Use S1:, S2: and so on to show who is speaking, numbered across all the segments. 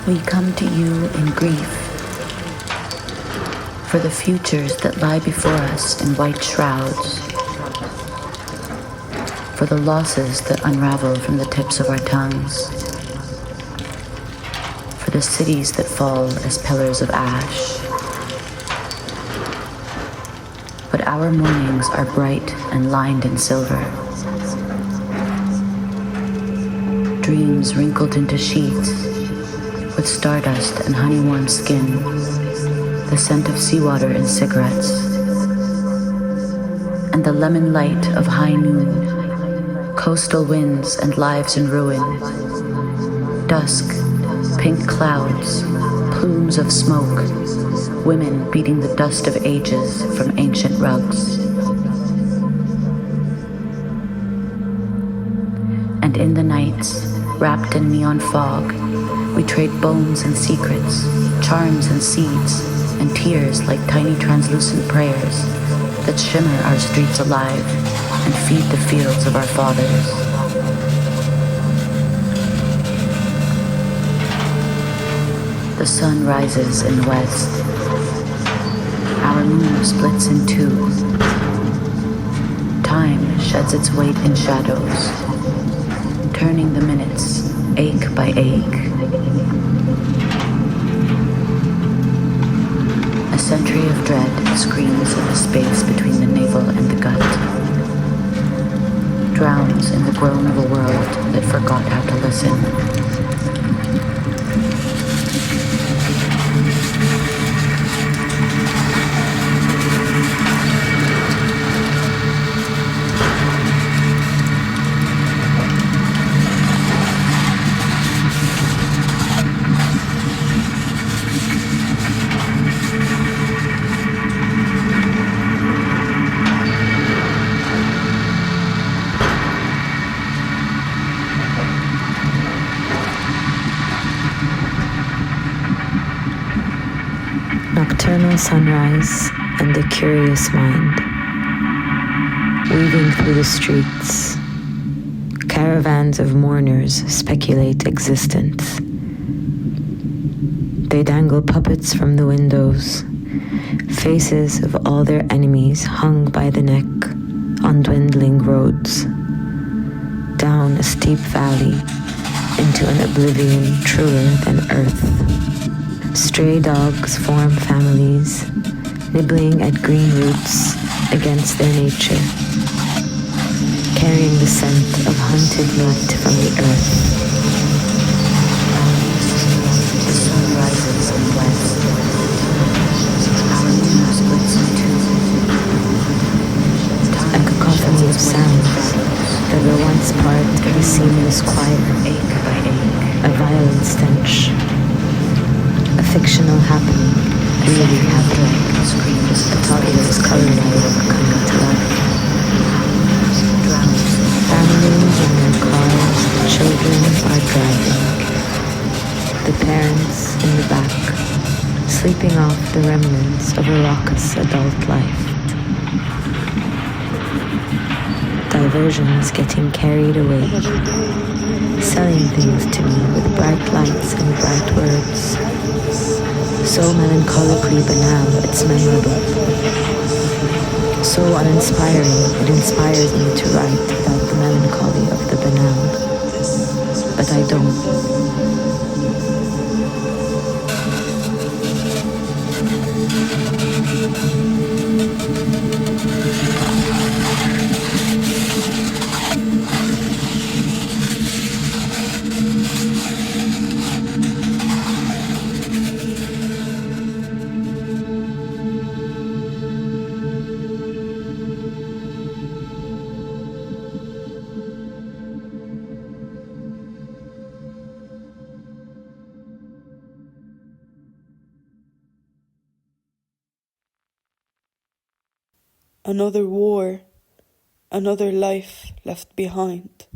S1: We come to you in grief for the futures that lie before us in white shrouds, for the losses that unravel from the tips of our tongues, for the cities that fall as pillars of ash. But our mornings are bright and lined in silver. Dreams wrinkled into sheets with stardust and honey-warm skin, the scent of seawater in cigarettes, and the lemon light of high noon, coastal winds and lives in ruin, dusk, pink clouds, plumes of smoke, women beating the dust of ages from ancient rugs. And in the nights, wrapped in neon fog, we trade bones and secrets, charms and seeds, and tears like tiny translucent prayers that shimmer our streets alive and feed the fields of our fathers. The sun rises in the west. Our moon splits in two. Time sheds its weight in shadows, turning the minutes ache by ache. A century of dread screams in the space between the navel and the gut, drowns in the groan of a world that forgot how to listen.
S2: Nocturnal sunrise and a curious mind, weaving through the streets. Caravans of mourners speculate existence. They dangle puppets from the windows, faces of all their enemies hung by the neck on dwindling roads, down a steep valley into an oblivion truer than earth. Stray dogs form families, nibbling at green roots against their nature, carrying the scent of hunted meat from the earth.
S1: The sun rises in the west. Our moon splits in two.
S2: A cacophony of sounds that were once part of a seamless choir,
S1: Ache by ache.
S2: a violent stench. A fictional happening, really happening. A toddler's color light coming to life. Families in their cars, the children are driving. The parents in the back, sleeping off the remnants of a raucous adult life. Diversions getting carried away, selling things to me with bright lights and bright words. So melancholically banal, it's memorable. So uninspiring, it inspires me to write about the melancholy of the banal. But I don't.
S3: Another war, another life left behind.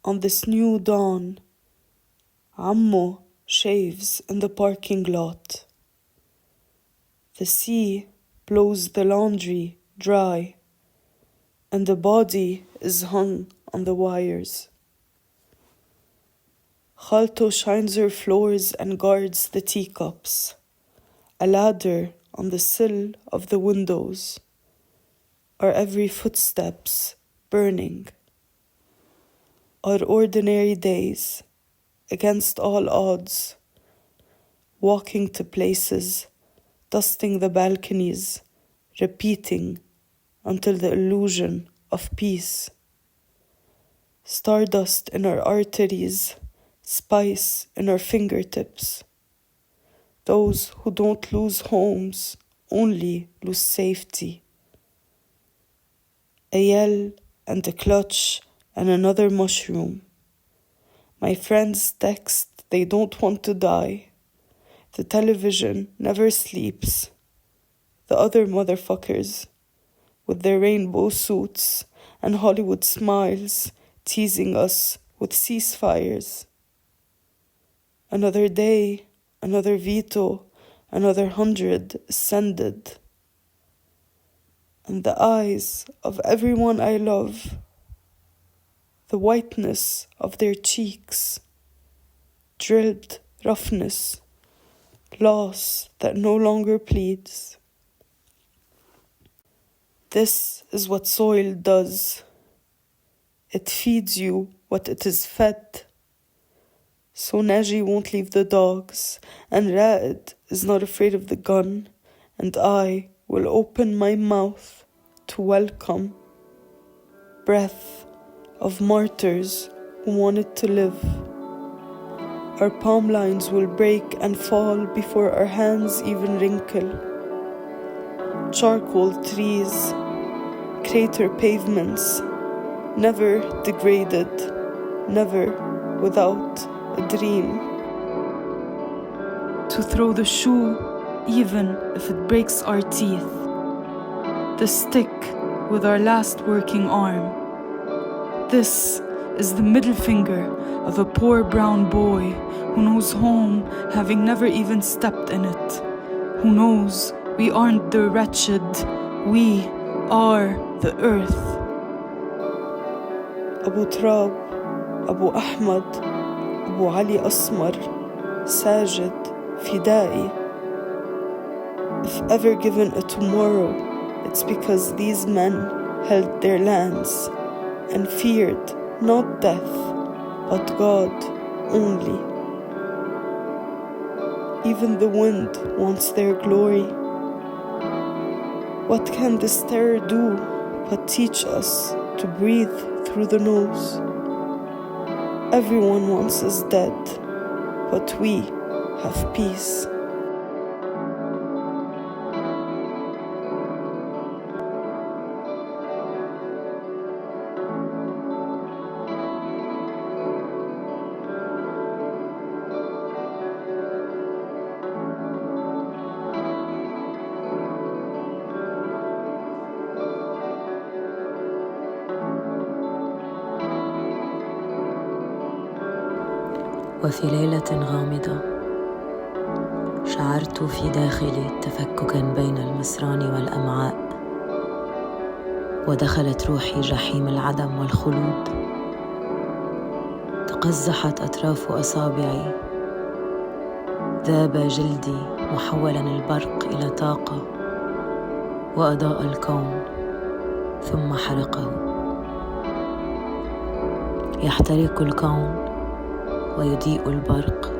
S3: On this new dawn, Ammo shaves in the parking lot. The sea blows the laundry dry, and the body is hung on the wires. Khalto shines her floors and guards the teacups. A ladder on the sill of the windows. Our every footsteps burning. Our ordinary days, against all odds, walking to places, dusting the balconies, repeating until the illusion of peace. Stardust in our arteries, spice in our fingertips. Those who don't lose homes only lose safety. A yell and a clutch and another mushroom. My friends text they don't want to die. The television never sleeps. The other motherfuckers, with their rainbow suits and Hollywood smiles, teasing us with ceasefires. Another day, another veto, another 100 ascended. And the eyes of everyone I love, the whiteness of their cheeks, drilled roughness, loss that no longer pleads. This is what soil does. It feeds you what it is fed. So Naji won't leave the dogs, and Ra'id is not afraid of the gun, and I will open my mouth to welcome breath of martyrs who wanted to live. Our palm lines will break and fall before our hands even wrinkle. Charcoal trees, crater pavements, never degraded, never without a dream. To throw the shoe even if it breaks our teeth. The stick with our last working arm. This is the middle finger of a poor brown boy who knows home having never even stepped in it. Who knows we aren't the wretched, we are the earth. Abu Trab, Abu Ahmad, Abu Ali Asmar, Sajid, Fidai. If ever given a tomorrow, it's because these men held their lands and feared not death, but God only. Even the wind wants their glory. What can this terror do but teach us to breathe through the nose? Everyone wants us dead, but we have peace.
S2: وفي ليلة غامضة شعرت في داخلي تفككا بين المصران والأمعاء، ودخلت روحي جحيم العدم والخلود. تقزحت أطراف أصابعي، ذاب جلدي محولا البرق إلى طاقة، وأضاء الكون ثم حرقه. يحترق الكون ويضيء البرق،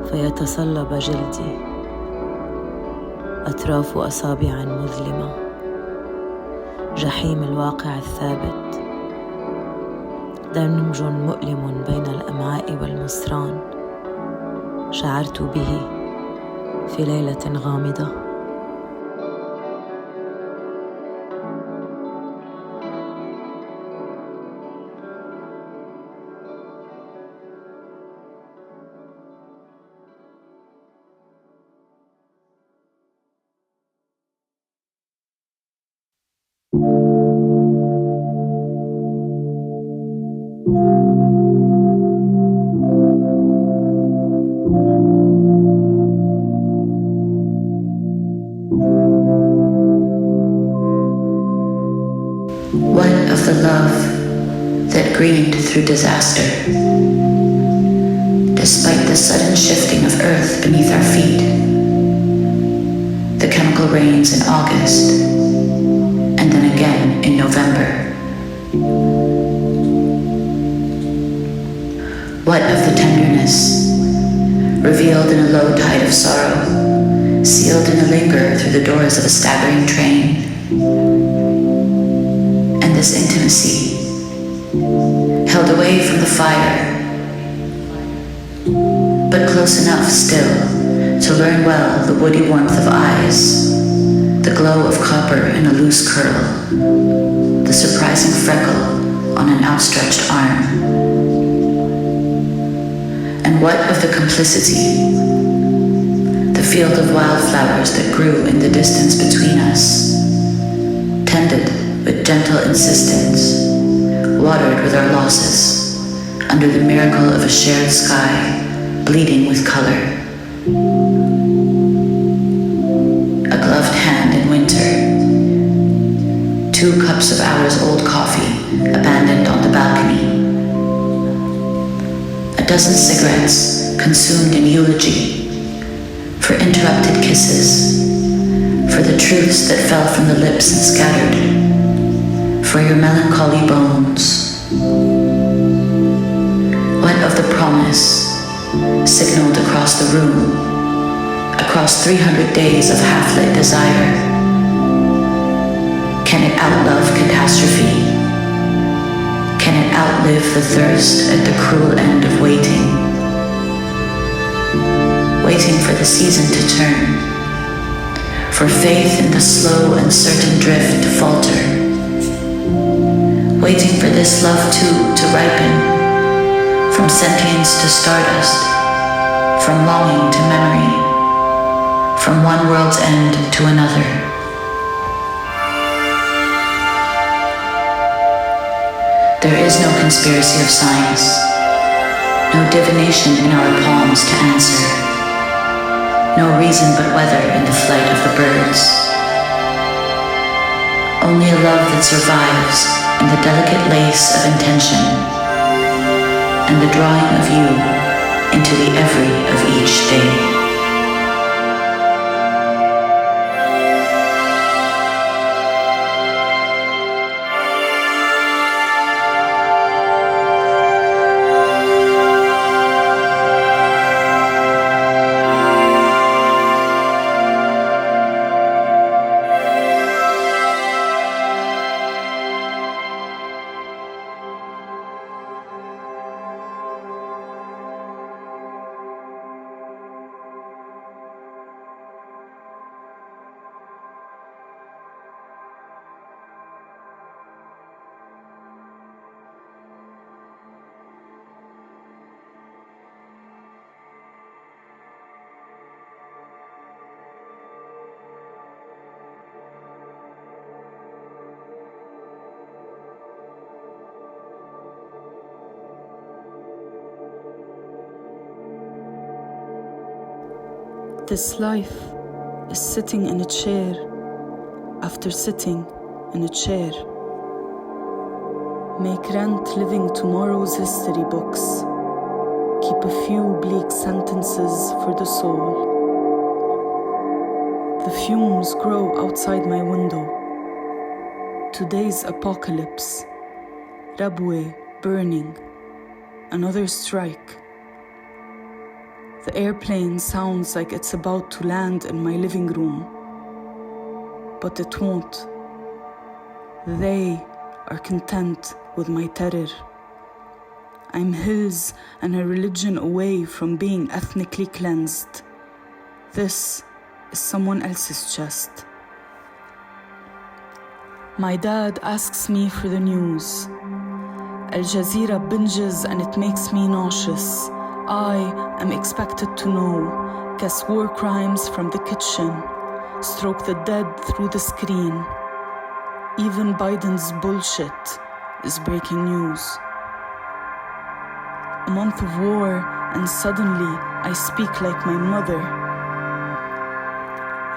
S2: فيتصلب جلدي، أطراف أصابع مظلمة، جحيم الواقع الثابت، دمج مؤلم بين الأمعاء والمصران، شعرت به في ليلة غامضة.
S1: What of the love that greened through disaster? despite the sudden shifting of earth beneath our feet. The chemical rains in August, and then again in November. What of the tenderness, revealed in a low tide of sorrow, sealed in a linger through the doors of a staggering train? And this intimacy, held away from the fire, but close enough still to learn well the woody warmth of eyes, the glow of copper in a loose curl, the surprising freckle on an outstretched arm. And what of the complicity, the field of wildflowers that grew in the distance between us, tended with gentle insistence, watered with our losses, under the miracle of a shared sky, bleeding with color. A gloved hand in winter, 2 cups of hours-old coffee abandoned on the balcony, a dozen cigarettes consumed in eulogy, for interrupted kisses, for the truths that fell from the lips and scattered, for your melancholy bones. What of the promise, signaled across the room, across 300 days of half-lit desire? Can it outlove catastrophe? Can it outlive the thirst at the cruel end of waiting? Waiting for the season to turn, for faith in the slow and certain drift to falter, waiting for this love too to ripen, from sentience to stardust, from longing to memory, from one world's end to another. There is no conspiracy of science, no divination in our palms to answer, no reason but weather in the flight of the birds. Only a love that survives in the delicate lace of intention, and the drawing of you into the every of each day.
S3: This life is sitting in a chair after sitting in a chair. Make rent living tomorrow's history books. Keep a few bleak sentences for the soul. The fumes grow outside my window. Today's apocalypse. Rabwe burning. Another strike. The airplane sounds like it's about to land in my living room, but it won't. They are content with my terror. I'm hills and a religion away from being ethnically cleansed. This is someone else's chest. My dad asks me for the news. Al Jazeera binges and it makes me nauseous. I am expected to know, guess war crimes from the kitchen, stroke the dead through the screen. Even Biden's bullshit is breaking news. A month of war and suddenly I speak like my mother.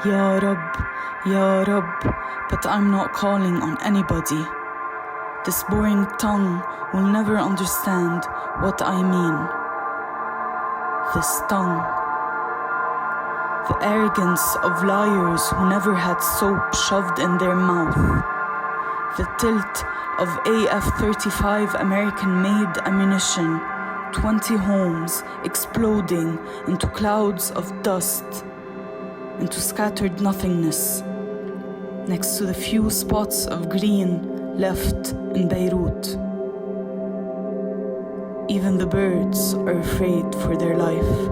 S3: Ya Rab, but I'm not calling on anybody. This boring tongue will never understand what I mean. this tongue. The arrogance of liars who never had soap shoved in their mouth. The tilt of AF-35 American-made ammunition, 20 homes exploding into clouds of dust, into scattered nothingness, next to the few spots of green left in Beirut. Even the birds are afraid for their life.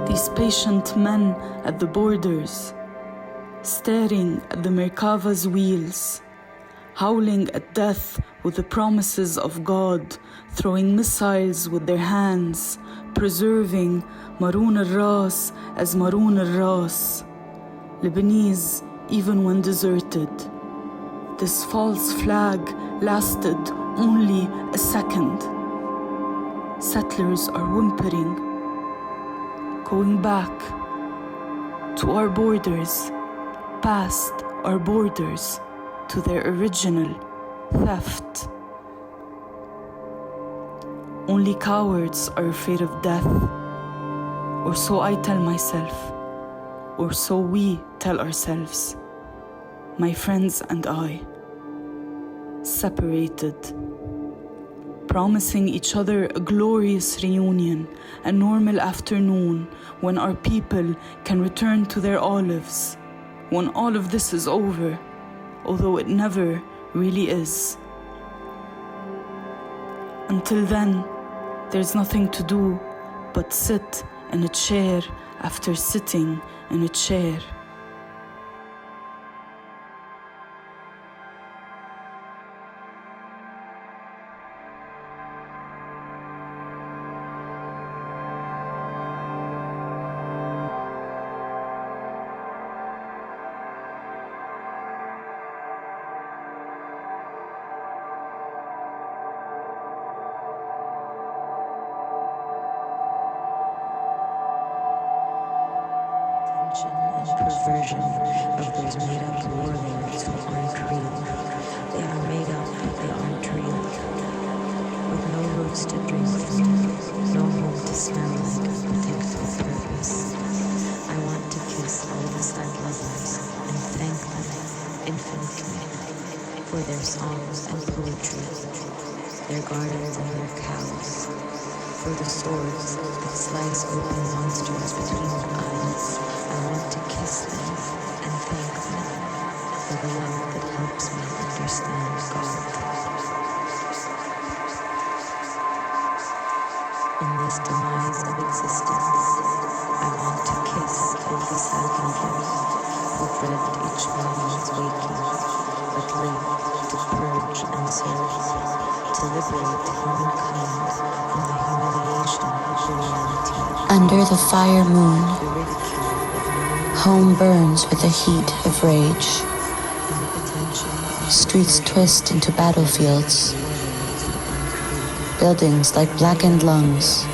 S3: These patient men at the borders, staring at the Merkava's wheels, howling at death with the promises of God, throwing missiles with their hands, preserving Maroon al-Ras as Maroon al-Ras, Lebanese even when deserted. This false flag lasted only a second. Settlers are whimpering, going back to our borders, past our borders, to their original theft. Only cowards are afraid of death, or so I tell myself, or so we tell ourselves, my friends and I, separated, promising each other a glorious reunion, a normal afternoon when our people can return to their olives, when all of this is over, although it never really is. Until then, there's nothing to do but sit in a chair after sitting in a chair.
S2: And perversion of those made-up warlords who aren't real. They are made up, they aren't real. With no roots to drink from, no home to smell like, protected purpose. I want to kiss all the sad lovers and thank them infinitely for their songs and poetry, their gardens and their cows, for the swords that slice open monsters between their eyes. I want to kiss them and thank them for the love that helps me understand God. In this demise of existence, I want to kiss all the sad mothers who dread each moment's waking, but live to purge and serve, to liberate humankind from the humiliation of reality.
S1: Under the fire moon, home burns with the heat of rage. Streets twist into battlefields. Buildings like blackened lungs.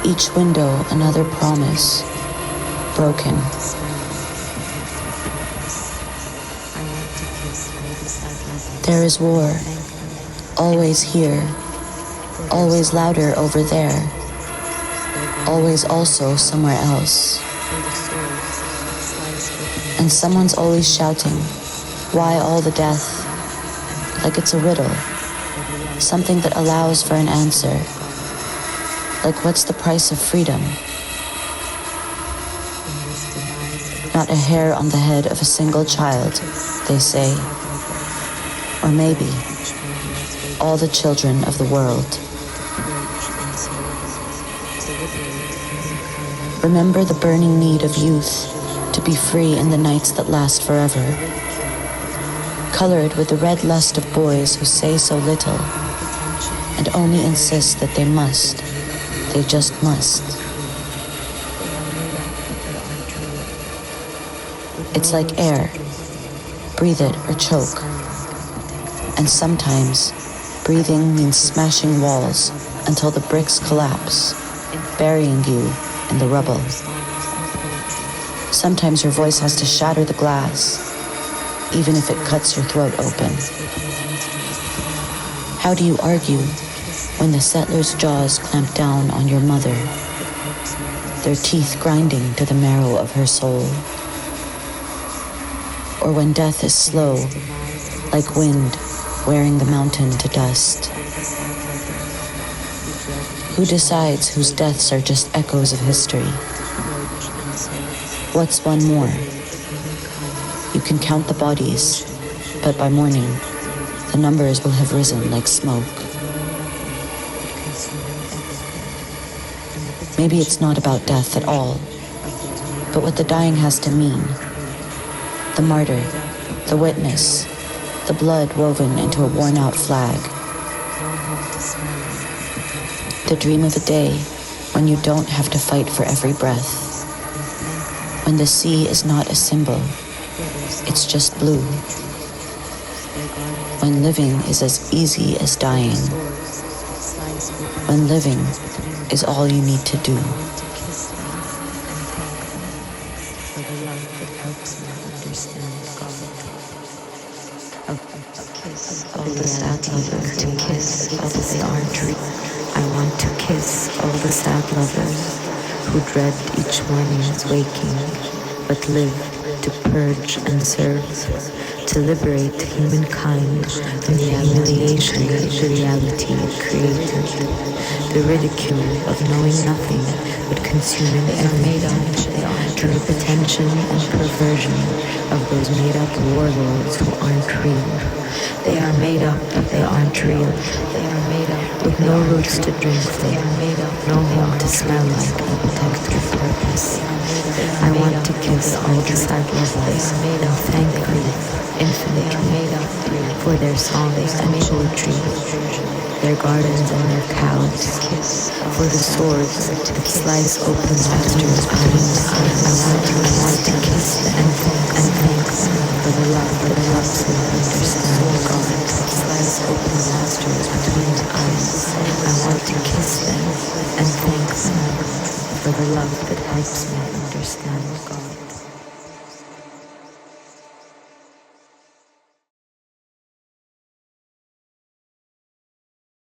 S1: Each window another promise, broken. There is war, always here, always louder over there, always also somewhere else. And someone's always shouting, why all the death? Like it's a riddle, something that allows for an answer. Like what's the price of freedom? Not a hair on the head of a single child, they say. Or maybe all the children of the world. Remember the burning need of youth to be free in the nights that last forever. Colored with the red lust of boys who say so little and only insist that they must. They just must. It's like air. Breathe it or choke. And sometimes, breathing means smashing walls until the bricks collapse, burying you in the rubble. Sometimes your voice has to shatter the glass, even if it cuts your throat open. How do you argue when the settlers' jaws clamp down on your mother, their teeth grinding to the marrow of her soul. Or when death is slow, like wind wearing the mountain to dust. Who decides whose deaths are just echoes of history? What's one more? You can count the bodies, but by morning, the numbers will have risen like smoke. Maybe it's not about death at all, but what the dying has to mean. The martyr, the witness, the blood woven into a worn-out flag. The dream of a day when you don't have to fight for every breath. When the sea is not a symbol, it's just blue. When living is as easy as dying. When living is all you need to do.
S2: All the sad lovers to kiss all the starry. I want to kiss all the sad lovers who dread each morning's waking, but live to purge and serve, to liberate humankind from the humiliation of the reality it created, the ridicule of knowing nothing but consuming everything, and the pretension and perversion of those made-up warlords who aren't real. They are made up, they aren't real. They are made up, with no roots to drink from, no home to smell like and protect with purpose. I want to kiss all the sad lovers and thank them infinitely for their songs and poetry, their gardens and their cows, for the swords that slice open masters' eyes. I want to kiss them and thank them for the love that helps me understand God, that slice open masters between the eyes. I want to kiss them and thank them for the love that helps me understand God.